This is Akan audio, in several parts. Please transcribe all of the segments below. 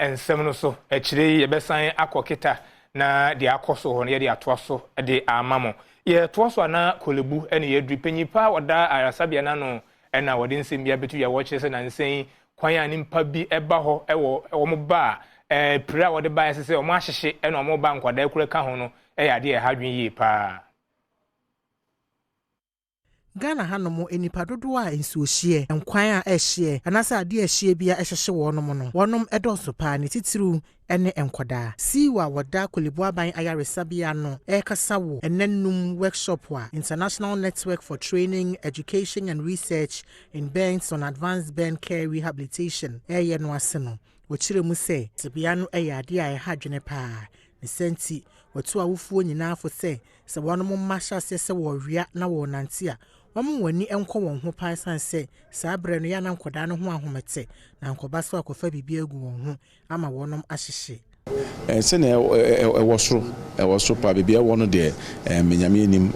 ensem no so echire yebesan akoketa na de akoso ho na ye de atoaso de amamo ye toaso na kolebu ene ye dripenyipa oda arasabia na no ena wode nsem bia betu ye wo kire se na nsen kwan ya nimpa bi eba ho ewo mo ba pra wode ba yese se o mo ahyehye ena o mo ba nkwada ekure ka ho no ya de hadwen yi pa Ghana hanomo enipa dodo a ensuo hye enkwan a ehye anasa ade ehye bia ehyehye wonom no wonom edoso pa ne titiru ene enkoda siwa wada kolebu aban ayaresabia no ekasa wo enenum workshop wa International Network for Training, Education and Research in Burns on Advanced Burn Care Rehabilitation eye no ase no wochire mu se tibia no eye ade a ehadwene pa ne senti watu awufuo nyina afo se wonom mmasha se wo wia na wo nante a wani enko won ho pa sanse saa bre no ya na nkoda no ho ahomete na nkoba so akofa bibia egu won ho ama wonom ahyehye sene e wosro pa bibia wono de menyame nim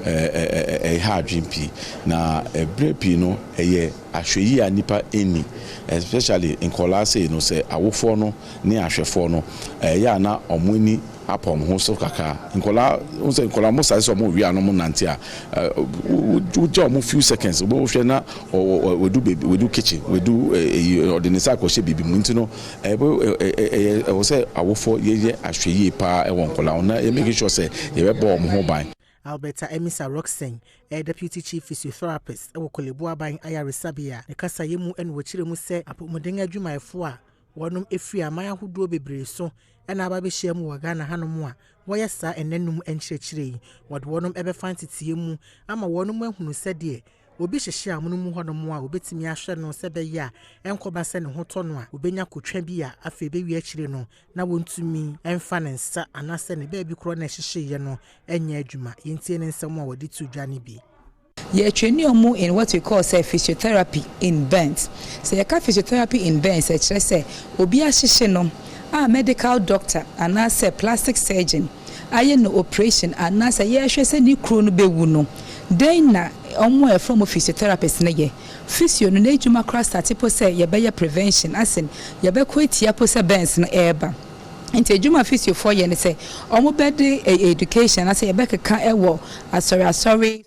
ha adwempi na brepi no eye ahweyi a nipa eni especially in kolase no se awofo no ne ahwefo no ya na omoni apom ho so kaka nkola mo sai so mo wi anom nante a wo mo few seconds wo hwe na we do kitchen we do ordinary akose bibi mu ntino wo say awofo ye ahweyi pa e won nkola na e make sure say ye be bo mo ho ban Alberta Emisa Roxen, Deputy Chief Physiotherapist, Kolebu aban ayaresabia, ne kasa yemu en wochire mu se apomodeng adwumayefo a wonum efri amaya huduo bebre so ena aba be hia mu Ghana hanom a woyɛ saa enenum enkyerɛkyerɛ wode wonum ebe fantitie mu ama wonum ahunu sɛ de obi hyehye amunum honom a obetimi ahwɛ no sɛ bɛyɛ a enkoba sɛ ne ho tɔ no a obenya kotwa bi a afi be wi akyire no na wontumi emfa ne nsa anasɛ ne baabi kro na hyehye ye no enya adwuma yentie ne nsɛm a wode tu dwane bi ye training omo in what we call say physiotherapy in burns say you physiotherapy in burns e kire say obi ahyehye no a medical doctor and as a plastic surgeon aye no operation and as a ye hwe say ni kro no bewu no then na omo from physiotherapist na ye physio no na ejuma cross start po say ye be prevention asin ye be ko etia po say burns no eba nti ejuma physio for ye ne say omo be de education as ye be keka ewo asori